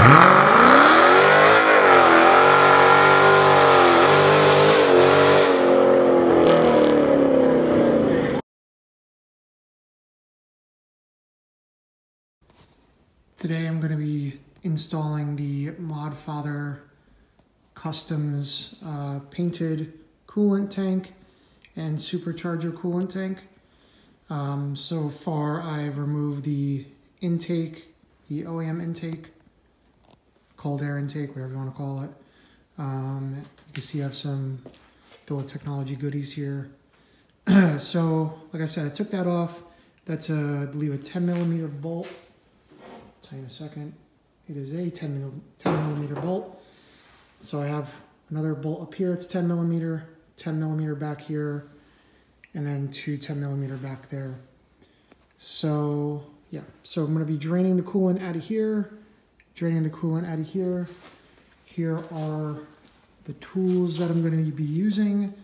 Today I'm going to be installing the Modfather Customs painted coolant tank and supercharger coolant tank. So far I've removed the intake, the OEM intake, cold air intake, whatever you want to call it. You can see I have some Bill of Technology goodies here. So like I said, I took that off. That's I believe a 10mm bolt. I'll tell you in a second. It is a 10mm bolt. So I have another bolt up here. It's 10mm, 10mm back here, and then two 10mm back there. So yeah, so I'm going to be draining the coolant out of here, draining the coolant out of here. Here are the tools that I'm going to be using.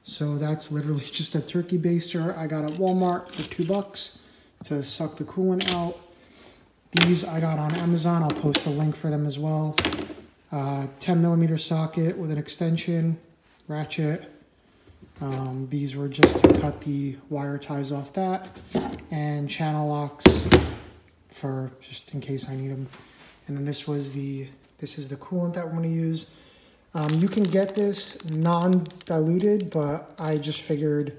So that's literally just a turkey baster I got at Walmart for $2 to suck the coolant out. These I got on Amazon. I'll post a link for them as well. 10mm socket with an extension, ratchet. These were just to cut the wire ties off that, and channel locks for just in case I need them. And then this is the coolant that we're going to use. You can get this non-diluted, but I just figured,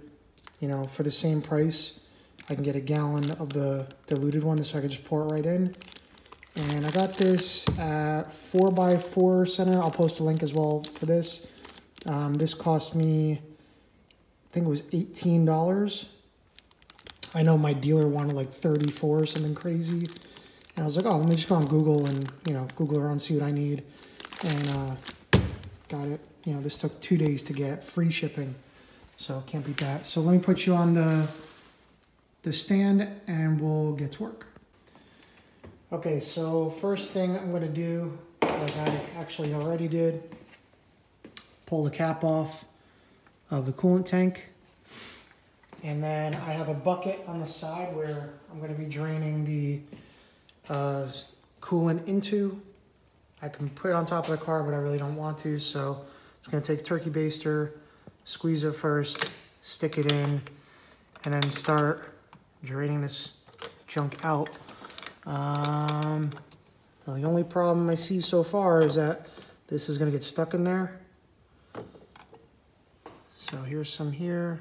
you know, for the same price, I can get a gallon of the diluted one, so I can just pour it right in. And I got this at 4x4 Center. I'll post a link as well for this. This cost me, I think it was $18. I know my dealer wanted like 34 or something crazy. And I was like, oh, let me just go on Google and, you know, Google around, see what I need. And got it. You know, this took 2 days to get, free shipping. So can't beat that. So let me put you on the stand and we'll get to work. Okay, so first thing I'm going to do, like I actually already did, pull the cap off of the coolant tank. And then I have a bucket on the side where I'm going to be draining the coolant into. I can put it on top of the car, but I really don't want to. So I'm just going to take turkey baster, squeeze it first, stick it in, and then start draining this junk out. The only problem I see so far is that this is going to get stuck in there. So here's some here.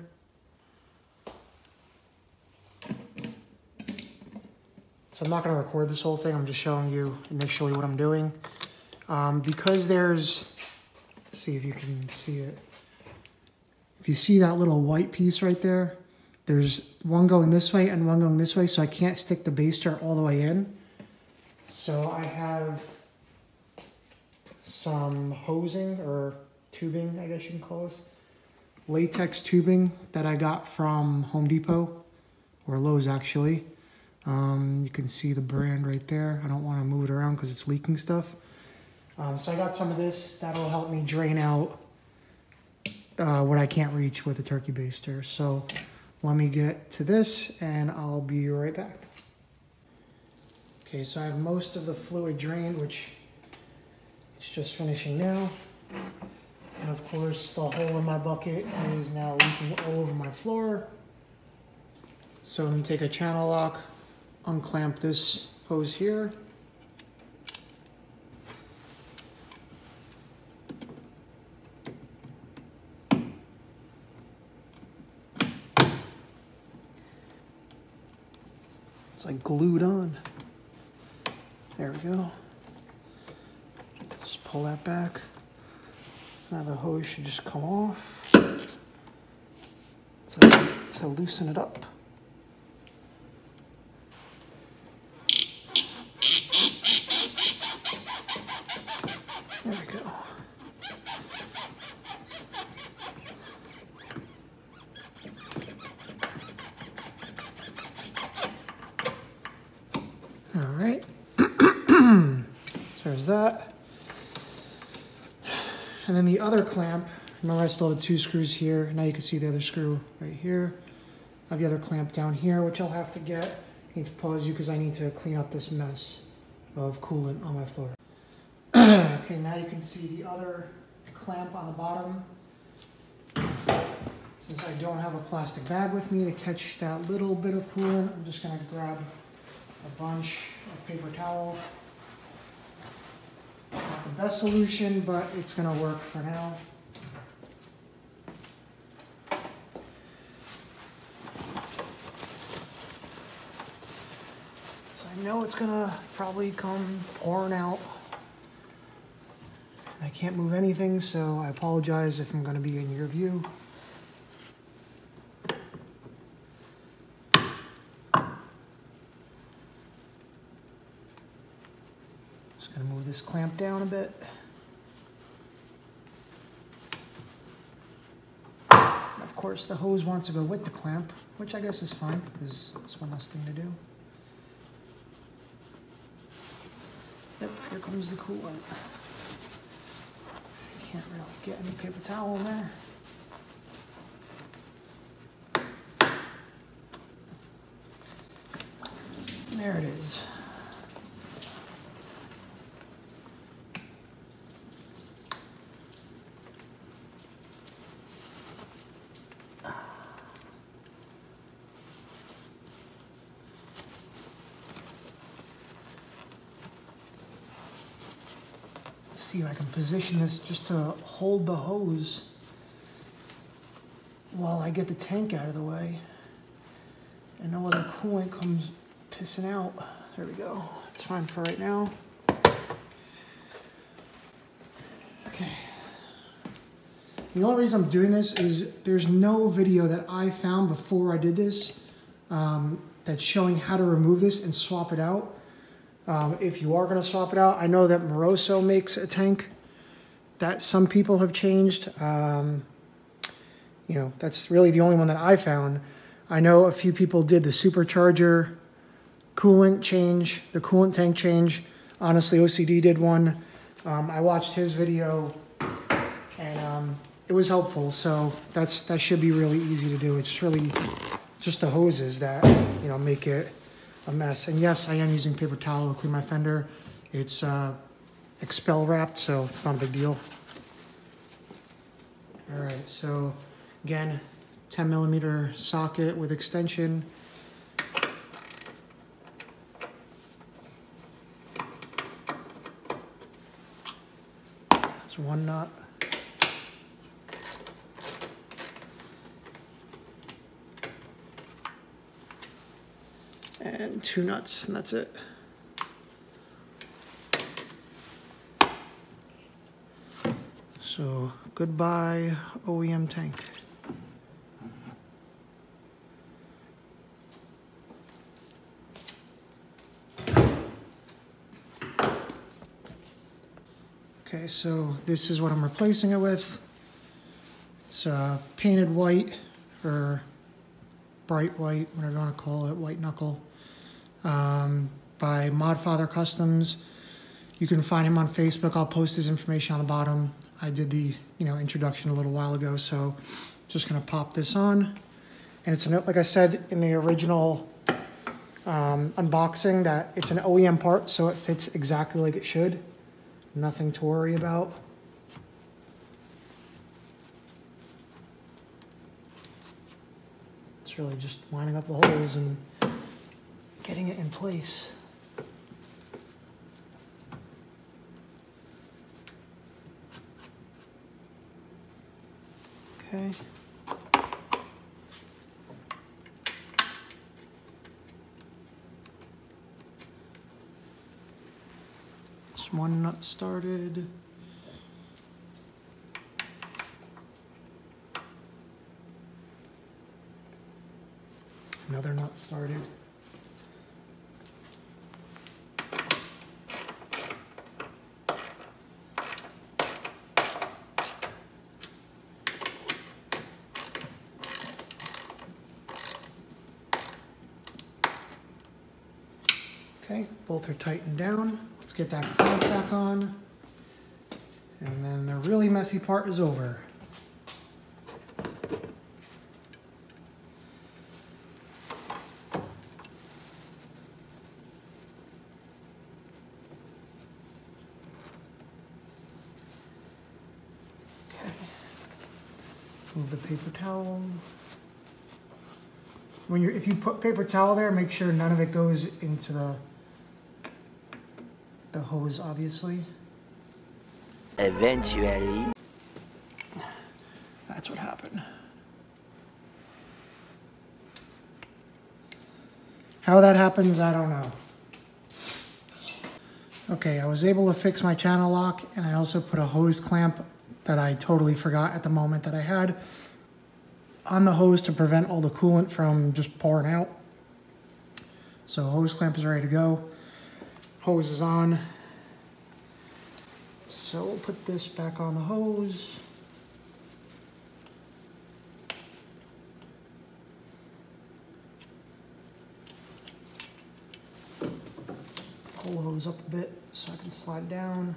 So I'm not going to record this whole thing. I'm just showing you initially what I'm doing. Because there's, let's see if you can see it. If you see that little white piece right there, there's one going this way and one going this way, so I can't stick the baster all the way in. So I have some hosing or tubing, I guess you can call this. Latex tubing that I got from Home Depot, or Lowe's actually. You can see the brand right there. I don't want to move it around because it's leaking stuff. So I got some of this. That'll help me drain out what I can't reach with the turkey baster. So let me get to this and I'll be right back. Okay, so I have most of the fluid drained, which it's just finishing now. And of course, the hole in my bucket is now leaking all over my floor. So I'm gonna take a channel lock, unclamp this hose here. It's like glued on. There we go. Just pull that back. Now the hose should just come off. To loosen it up. There we go. All right. So there's that. And then the other clamp, remember I still have 2 screws here. Now you can see the other screw right here. I have the other clamp down here, which I'll have to get. I need to pause you because I need to clean up this mess of coolant on my floor. Okay, now you can see the other clamp on the bottom. Since I don't have a plastic bag with me to catch that little bit of coolant, I'm just gonna grab a bunch of paper towel. Not the best solution, but it's gonna work for now. So I know it's gonna probably come pouring out. I can't move anything, so I apologize if I'm gonna be in your view. Gonna move this clamp down a bit. Of course, the hose wants to go with the clamp, which I guess is fine because it's one less thing to do. Yep, here comes the coolant. Can't really get any paper towel in there. There it is. See if I can position this just to hold the hose while I get the tank out of the way. And no other coolant comes pissing out. There we go. That's fine for right now. Okay. The only reason I'm doing this is there's no video that I found before I did this that's showing how to remove this and swap it out. If you are going to swap it out, I know that Moroso makes a tank that some people have changed. You know, that's really the only one that I found. I know a few people did the supercharger coolant change, the coolant tank change. Honestly, OCD did one. I watched his video and it was helpful. So that should be really easy to do. It's really just the hoses that, you know, make it a mess. And yes, I am using paper towel to clean my fender. It's expel wrapped, so it's not a big deal. All right, so again, 10mm socket with extension. There's one nut. And 2 nuts, and that's it. So, goodbye, OEM tank. Okay, so this is what I'm replacing it with. It's painted white, or bright white, whatever you want to call it, white knuckle. By Modfather Customs. You can find him on Facebook. I'll post his information on the bottom. I did the introduction a little while ago, so just gonna pop this on. And it's like I said in the original unboxing, that it's an OEM part, so it fits exactly like it should. Nothing to worry about. It's really just lining up the holes and getting it in place. Okay. This one nut started. Another nut started. Okay, both are tightened down. Let's get that clamp back on. And then the really messy part is over. Move the paper towel. If you put paper towel there, make sure none of it goes into the hose, obviously. Eventually. That's what happened. How that happens, I don't know. Okay, I was able to fix my channel lock, and I also put a hose clamp that I totally forgot at the moment that I had on the hose to prevent all the coolant from just pouring out. So hose clamp is ready to go. Hose is on. So we'll put this back on the hose. Pull the hose up a bit so I can slide down.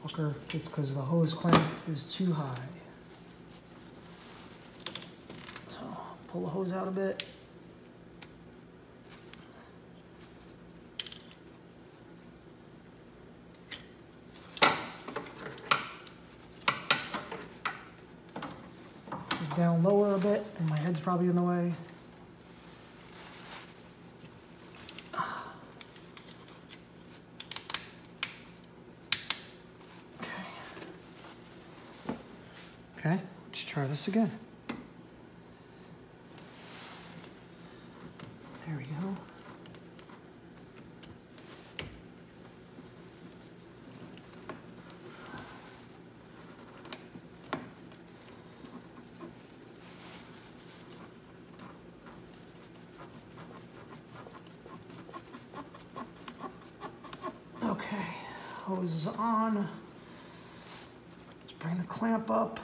Motherfucker, it's because the hose clamp is too high. So pull the hose out a bit. Just down lower a bit, and my head's probably in the way. Okay, let's try this again. There we go. Okay, hose is on. Let's bring the clamp up.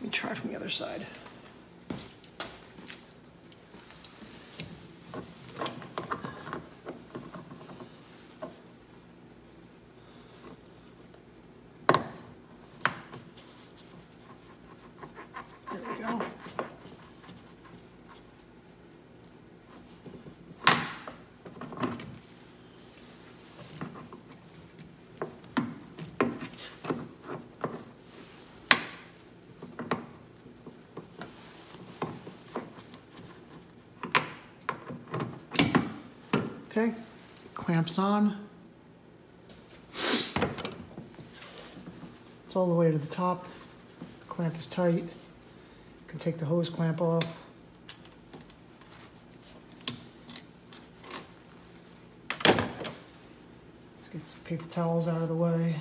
Let me try from the other side. There we go. Okay, clamps on. It's all the way to the top. Clamp is tight. You can take the hose clamp off. Let's get some paper towels out of the way.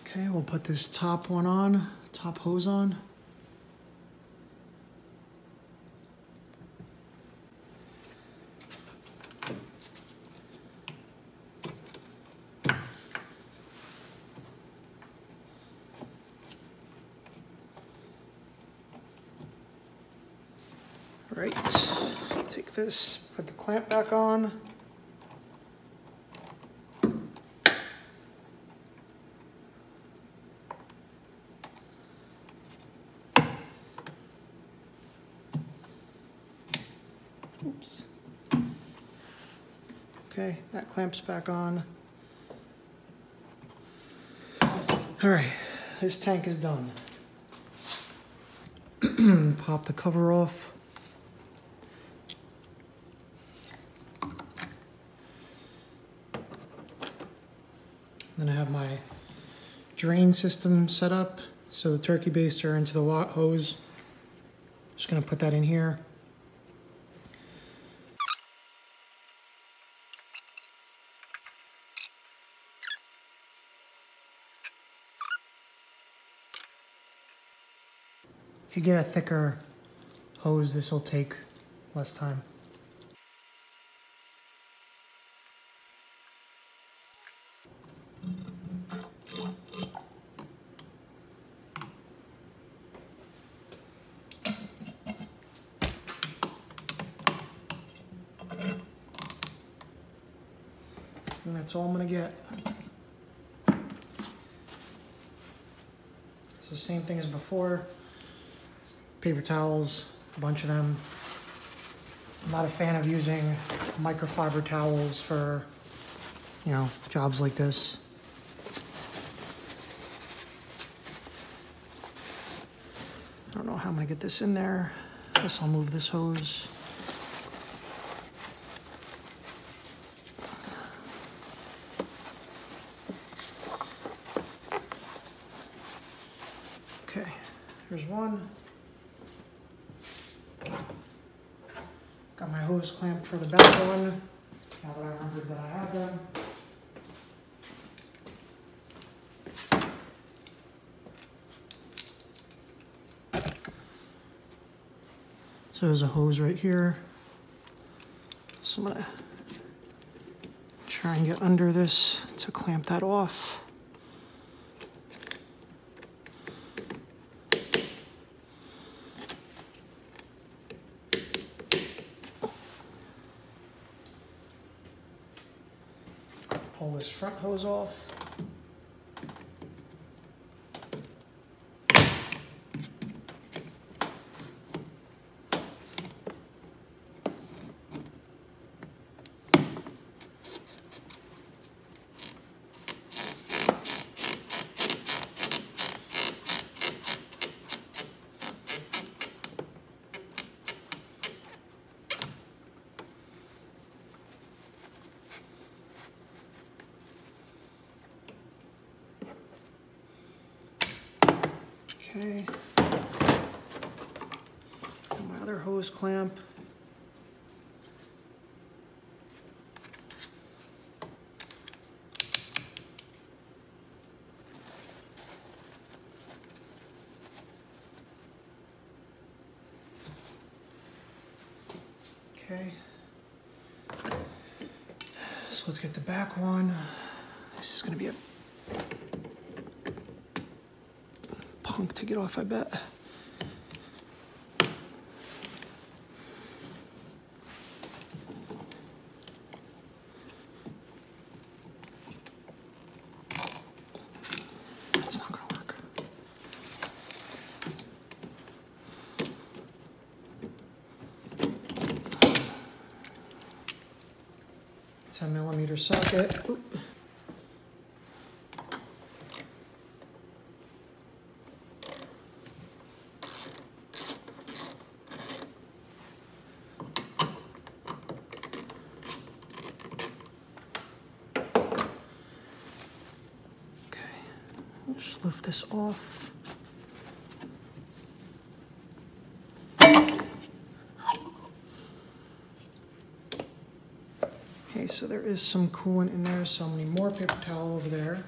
Okay, we'll put this top one on, top hose on. Right, take this, put the clamp back on. Oops. Okay, that clamp's back on. All right, this tank is done. Pop the cover off. Then I have my drain system set up. So the turkey baster into the hose. Just gonna put that in here. If you get a thicker hose, this will take less time. That's all I'm gonna get. So same thing as before. Paper towels, a bunch of them. I'm not a fan of using microfiber towels for, you know, jobs like this. I don't know how I'm gonna get this in there. Guess I'll move this hose. Okay, here's one. Got my hose clamp for the back one, now that I remembered that I have them. So there's a hose right here. So I'm gonna try and get under this to clamp that off. Pull this front hose off. Okay, and my other hose clamp. Okay, so let's get the back one. This is gonna be a punk to get off, I bet. That's not gonna work. It's a 10mm socket. Oop. Just lift this off. Okay, so there is some coolant in there, so I'm gonna need more paper towel over there.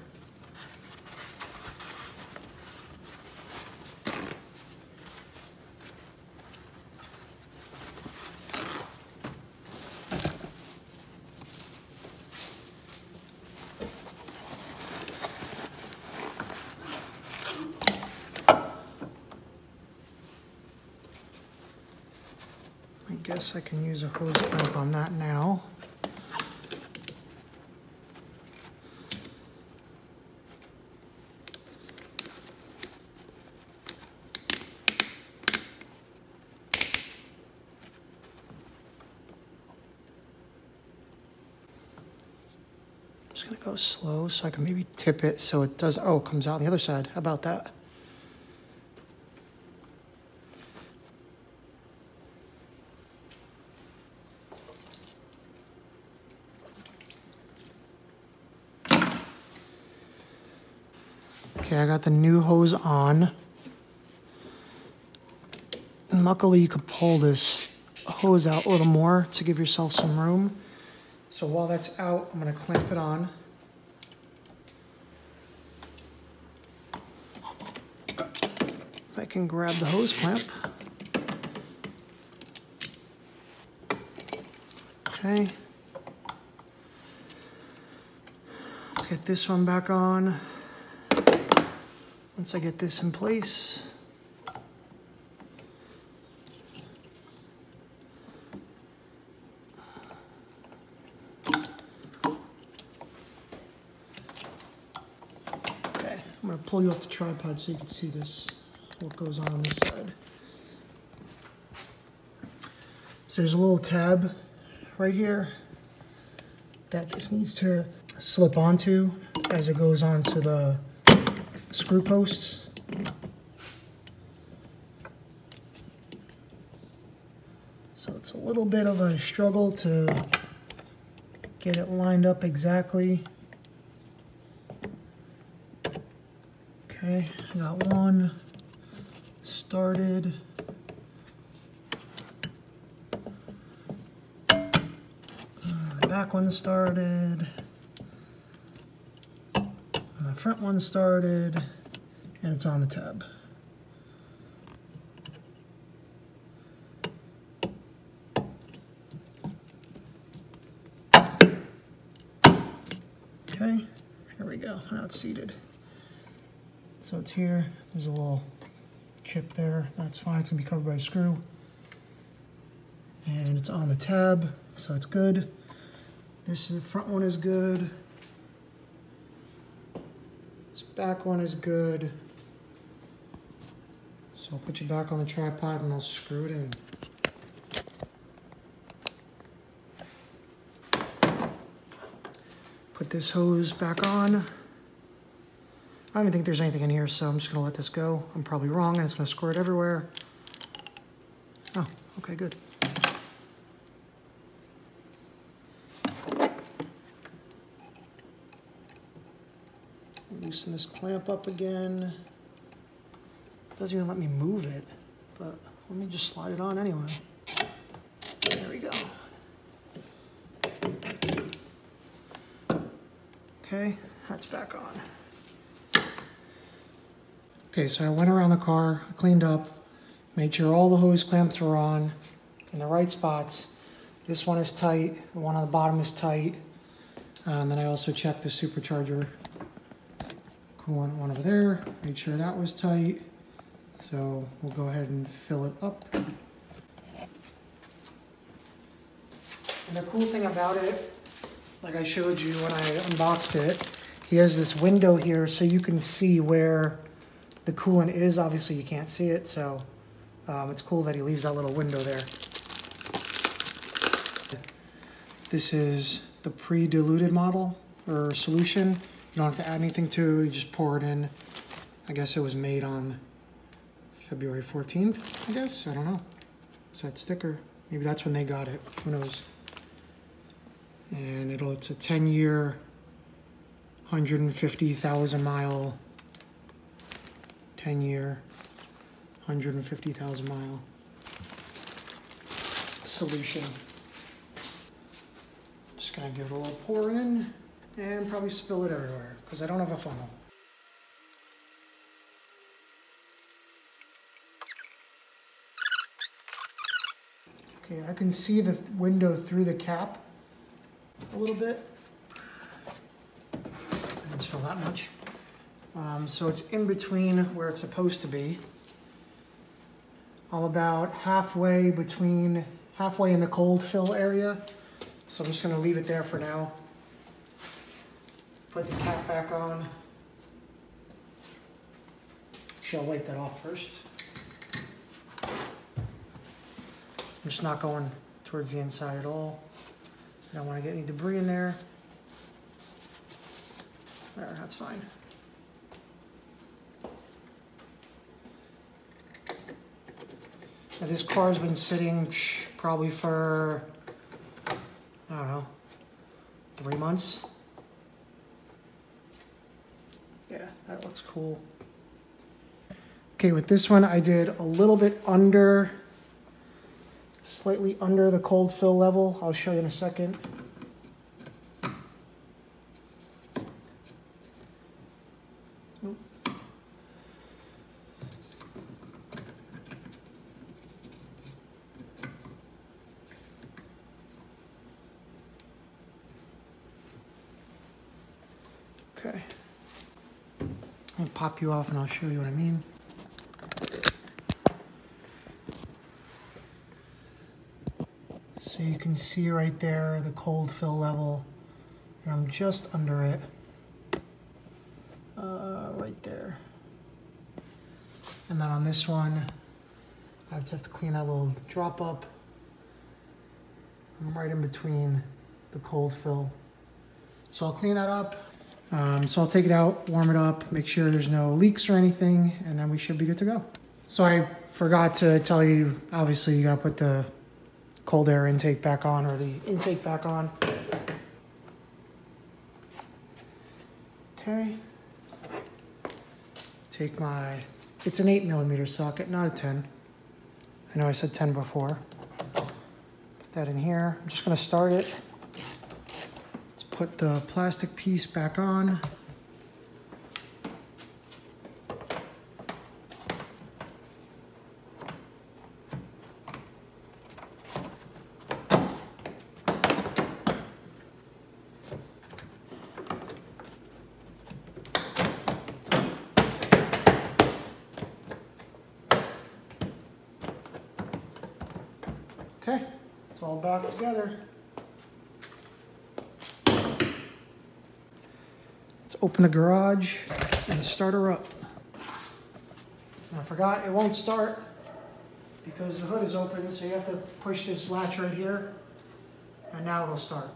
I guess I can use a hose clamp on that now. I'm just gonna go slow so I can maybe tip it so it does, oh, it comes out on the other side. How about that? Okay, I got the new hose on. And luckily you could pull this hose out a little more to give yourself some room. So while that's out, I'm gonna clamp it on. If I can grab the hose clamp. Okay. Let's get this one back on. Once I get this in place. I'm going to pull you off the tripod so you can see this, what goes on this side. So there's a little tab right here that just needs to slip onto as it goes onto the screw posts. So it's a little bit of a struggle to get it lined up exactly. Okay, I got one started. The back one started. And the front one started. And it's on the tab. Okay, here we go. Now it's seated. So it's here. There's a little chip there. That's fine. It's going to be covered by a screw. And it's on the tab, so it's good. This front one is good. This back one is good. So I'll put you back on the tripod and I'll screw it in. Put this hose back on. I don't even think there's anything in here, so I'm just going to let this go. I'm probably wrong, and it's going to squirt everywhere. Oh, okay, good. Loosen this clamp up again. Doesn't even let me move it, but let me just slide it on anyway. There we go. Okay, that's back on. Okay, so I went around the car, cleaned up, made sure all the hose clamps were on in the right spots. This one is tight, the one on the bottom is tight. And then I also checked the supercharger coolant one over there, made sure that was tight. So we'll go ahead and fill it up. And the cool thing about it, like I showed you when I unboxed it, he has this window here so you can see where the coolant is. Obviously you can't see it, so it's cool that he leaves that little window there. This is the pre-diluted model or solution. You don't have to add anything to it, you just pour it in. I guess it was made on February 14th, I guess, I don't know. It's that sticker. Maybe that's when they got it, who knows. And it's a 10-year, 150,000 mile 10-year, 150,000 mile solution. Just gonna give it a little pour in and probably spill it everywhere because I don't have a funnel. Okay, I can see the window through the cap a little bit. I didn't spill that much. So it's in between where it's supposed to be. I'm about halfway in the cold fill area. So I'm just gonna leave it there for now. Put the cap back on. Actually, I'll wipe that off first. I'm just not going towards the inside at all. I don't want to get any debris in there. There, that's fine. Now this car's been sitting probably for, I don't know, 3 months. Yeah, that looks cool. Okay, with this one I did a little bit under, slightly under the cold fill level. I'll show you in a second. Okay. I'll pop you off and I'll show you what I mean. So you can see right there the cold fill level, and I'm just under it, right there. And then on this one, I just have to clean that little drop up. I'm right in between the cold fill. So I'll clean that up. So I'll take it out, warm it up, make sure there's no leaks or anything, and then we should be good to go. So I forgot to tell you, obviously you gotta put the cold air intake back on, or the intake back on. Okay. Take my, it's an 8mm socket, not a 10. I know I said 10 before. Put that in here. I'm just gonna start it. Let's put the plastic piece back on. Okay, it's all back together. Let's open the garage and start her up. And I forgot, it won't start because the hood is open, so you have to push this latch right here, and now it'll start.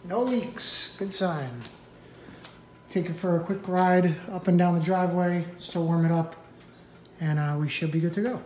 No leaks, good sign. Take it for a quick ride up and down the driveway, just to warm it up, and we should be good to go.